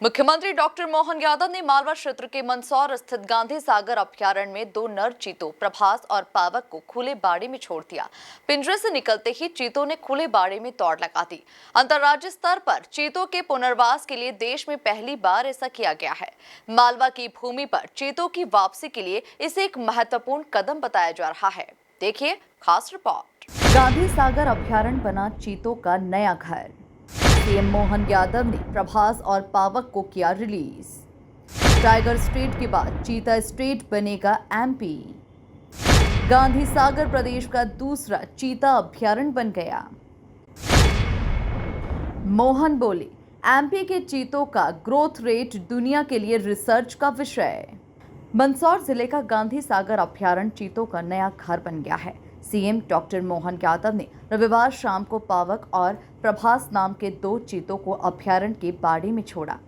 मुख्यमंत्री डॉक्टर मोहन यादव ने मालवा क्षेत्र के मंदसौर स्थित गांधी सागर अभयारण्य में 2 नर चीतों प्रभास और पावक को खुले बाड़े में छोड़ दिया। पिंजरे से निकलते ही चीतों ने खुले बाड़े में दौड़ लगा दी। अंतर्राज्यीय स्तर पर चीतों के पुनर्वास के लिए देश में पहली बार ऐसा किया गया है। मालवा की भूमि पर चीतों की वापसी के लिए इसे एक महत्वपूर्ण कदम बताया जा रहा है। देखिए खास रिपोर्ट। गांधी सागर अभयारण्य बना चीतों का नया घर। सीएम मोहन यादव ने प्रभास और पावक को किया रिलीज। टाइगर स्टेट के बाद चीता स्टेट बनेगा एमपी। गांधी सागर प्रदेश का दूसरा चीता अभयारण्य बन गया। मोहन बोले, एमपी के चीतों का ग्रोथ रेट दुनिया के लिए रिसर्च का विषय। मंदसौर जिले का गांधी सागर अभयारण्य चीतों का नया घर बन गया है। सीएम डॉक्टर मोहन यादव ने रविवार शाम को पावक और प्रभास नाम के 2 चीतों को अभयारण्य के बाड़े में छोड़ा।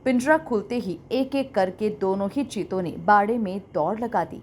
पिंजरा खुलते ही एक एक करके दोनों ही चीतों ने बाड़े में दौड़ लगा दी।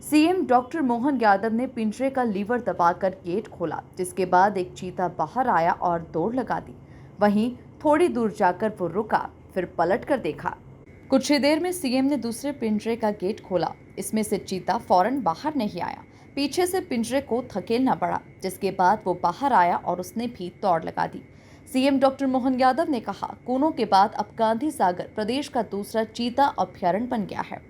सीएम डॉक्टर मोहन यादव ने पिंजरे का लीवर दबाकर गेट खोला, जिसके बाद एक चीता बाहर आया और दौड़ लगा दी। वहीं थोड़ी दूर जाकर वो रुका, फिर पलट कर देखा। कुछ ही देर में सीएम ने दूसरे पिंजरे का गेट खोला। इसमें से चीता फौरन बाहर नहीं आया। पीछे से पिंजरे को धकेलना पड़ा, जिसके बाद वो बाहर आया और उसने भी दौड़ लगा दी। सीएम डॉक्टर मोहन यादव ने कहा, कोनों के बाद अब गांधी सागर प्रदेश का दूसरा चीता अभयारण्य बन गया है।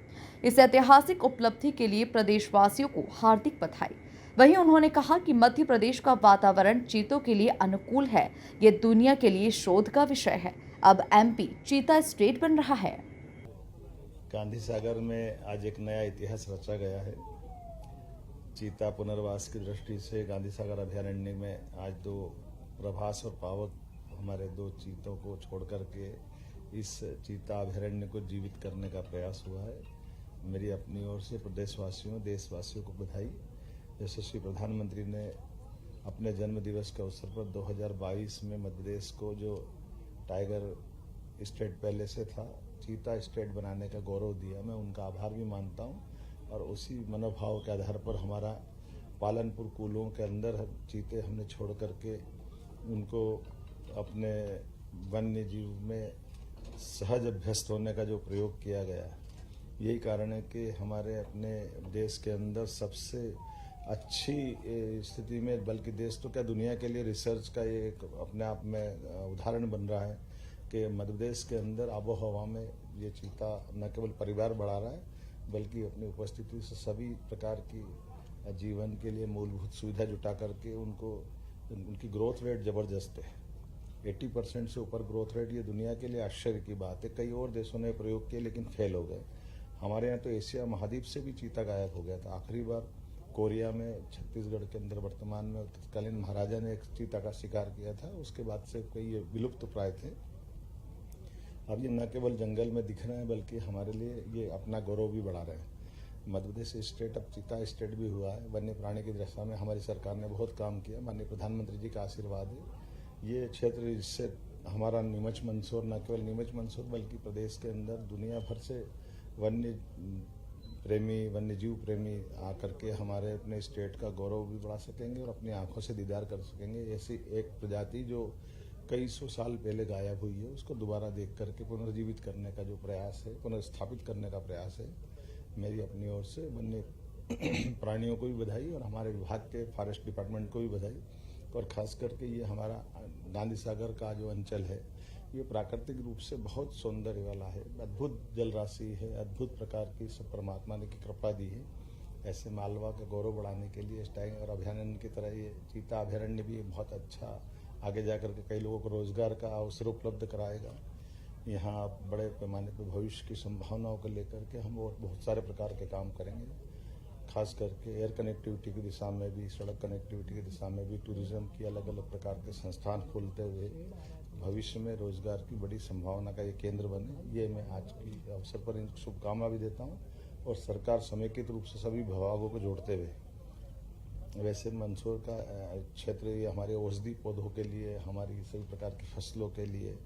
इस ऐतिहासिक उपलब्धि के लिए प्रदेशवासियों को हार्दिक बधाई। वहीं उन्होंने कहा कि मध्य प्रदेश का वातावरण चीतों के लिए अनुकूल है। ये दुनिया के लिए शोध का विषय है। अब एमपी चीता स्टेट बन रहा है। गांधी सागर में आज एक नया इतिहास रचा गया है। चीता पुनर्वास की दृष्टि से गांधी सागर अभयारण्य में आज 2 प्रभास और पावक हमारे 2 चीतों को छोड़ करके इस चीता अभयारण्य को जीवित करने का प्रयास हुआ है। मेरी अपनी ओर से प्रदेशवासियों देशवासियों को बधाई। यशस्वी प्रधानमंत्री ने अपने जन्म दिवस के अवसर पर 2022 में मध्य प्रदेश को जो टाइगर स्टेट पहले से था चीता स्टेट बनाने का गौरव दिया। मैं उनका आभार भी मानता हूं और उसी मनोभाव के आधार पर हमारा पालनपुर कुलों के अंदर चीते हमने छोड़ करके उनको अपने वन्य जीव में सहज अभ्यस्त होने का जो प्रयोग किया गया है, यही कारण है कि हमारे अपने देश के अंदर सबसे अच्छी स्थिति में, बल्कि देश तो क्या दुनिया के लिए रिसर्च का ये एक अपने आप में उदाहरण बन रहा है कि मध्य प्रदेश के अंदर आबो हवा में ये चीता न केवल परिवार बढ़ा रहा है, बल्कि अपनी उपस्थिति से सभी प्रकार की जीवन के लिए मूलभूत सुविधा जुटा करके उनकी ग्रोथ रेट ज़बरदस्त है। 80% से ऊपर ग्रोथ रेट, ये दुनिया के लिए आश्चर्य की बात है। कई और देशों ने प्रयोग किए लेकिन फेल हो गए। हमारे यहाँ तो एशिया महाद्वीप से भी चीता गायब हो गया था। आखिरी बार कोरिया में छत्तीसगढ़ के अंदर वर्तमान में तत्कालीन महाराजा ने एक चीता का शिकार किया था। उसके बाद से कई विलुप्त प्राय थे। अब ये न केवल जंगल में दिख रहे हैं बल्कि हमारे लिए ये अपना गौरव भी बढ़ा रहे हैं। मध्य प्रदेश स्टेट अब चीता स्टेट भी हुआ है। वन्य प्राणी की दशा में हमारी सरकार ने बहुत काम किया। माननीय प्रधानमंत्री जी का आशीर्वाद है। ये क्षेत्र जिससे हमारा नीमच मंदसौर न केवल नीमच मंदसौर बल्कि प्रदेश के अंदर दुनिया भर से वन्य प्रेमी वन्य जीव प्रेमी आकर के हमारे अपने स्टेट का गौरव भी बढ़ा सकेंगे और अपनी आंखों से दीदार कर सकेंगे। ऐसी एक प्रजाति जो कई सौ साल पहले गायब हुई है, उसको दोबारा देख करके पुनर्जीवित करने का जो प्रयास है, पुनर्स्थापित करने का प्रयास है, मेरी अपनी ओर से वन्य प्राणियों को भी बधाई और हमारे विभाग के फॉरेस्ट डिपार्टमेंट को भी बधाई। और खास करके ये हमारा गांधी सागर का जो अंचल है, ये प्राकृतिक रूप से बहुत सौंदर्य वाला है, अद्भुत जल राशि है, अद्भुत प्रकार की सब परमात्मा ने की कृपा दी है। ऐसे मालवा का गौरव बढ़ाने के लिए इस टाइगर अभयारण्य की तरह ये चीता अभयारण्य भी बहुत अच्छा आगे जाकर के कई लोगों को रोजगार का अवसर उपलब्ध कराएगा। यहाँ बड़े पैमाने पर भविष्य की संभावनाओं को लेकर के हम और बहुत सारे प्रकार के काम करेंगे, खास करके एयर कनेक्टिविटी की दिशा में भी, सड़क कनेक्टिविटी की दिशा में भी, टूरिज्म की अलग अलग प्रकार के संस्थान खोलते हुए भविष्य में रोजगार की बड़ी संभावना का ये केंद्र बने। ये मैं आज की अवसर पर इनको शुभकामना भी देता हूँ और सरकार समेकित रूप से सभी विभागों को जोड़ते हुए, वैसे मंदसौर का क्षेत्र ये हमारे औषधि पौधों के लिए, हमारी सभी प्रकार की फसलों के लिए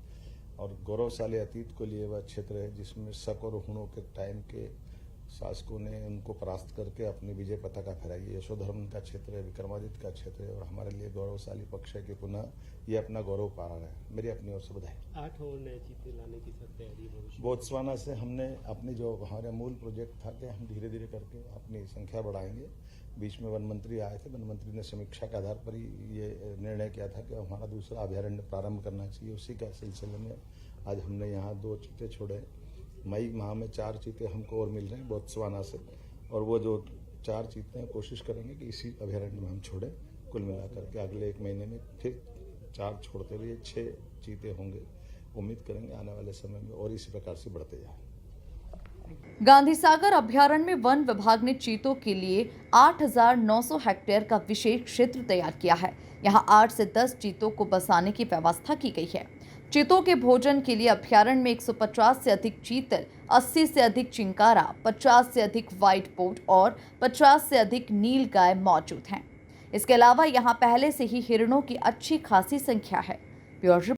और गौरवशाली अतीत के लिए वह क्षेत्र है जिसमें शक और हुणों के टाइम के शासकों ने उनको परास्त करके अपनी विजय पताका फहराई। यशोधर्म का क्षेत्र है, विक्रमादित्य का क्षेत्र है और हमारे लिए गौरवशाली पक्ष है कि पुनः ये अपना गौरव पा रहा है। मेरी अपनी ओर से बधाई। 8 और नए चीते लाने की सर तैयारी भविष्य। बोत्सवाना से हमने अपनी जो हमारा मूल प्रोजेक्ट था कि हम धीरे धीरे करके अपनी संख्या बढ़ाएंगे। बीच में वन मंत्री आए थे, वन मंत्री ने समीक्षा के आधार पर ही ये निर्णय किया था कि हमारा दूसरा अभयारण्य प्रारंभ करना चाहिए। उसी का सिलसिले में आज हमने यहाँ 2 चीते छोड़े। मई माह में 4 चीते हमको और मिल रहे हैं बोत्सवाना से, और वो जो 4 चीते हैं कोशिश करेंगे कि इसी अभयारण्य में हम छोड़ें। कुल मिलाकर के अगले 1 महीने में फिर 4 छोड़ते हुए 6 चीते होंगे। उम्मीद करेंगे आने वाले समय में और इसी प्रकार से बढ़ते जाए। गांधी सागर अभयारण्य में वन विभाग ने चीतों के लिए 8,900 हेक्टेयर का विशेष क्षेत्र तैयार किया है। यहां 8 से 10 चीतों को बसाने की व्यवस्था की गई है। चीतों के भोजन के लिए अभयारण्य में 150 से अधिक चीतल, 80 से अधिक चिंकारा, 50 से अधिक व्हाइट पोर्ट और 50 से अधिक नीलगाय मौजूद हैं। इसके अलावा यहां पहले से ही हिरणों की अच्छी खासी संख्या है। ब्यूरो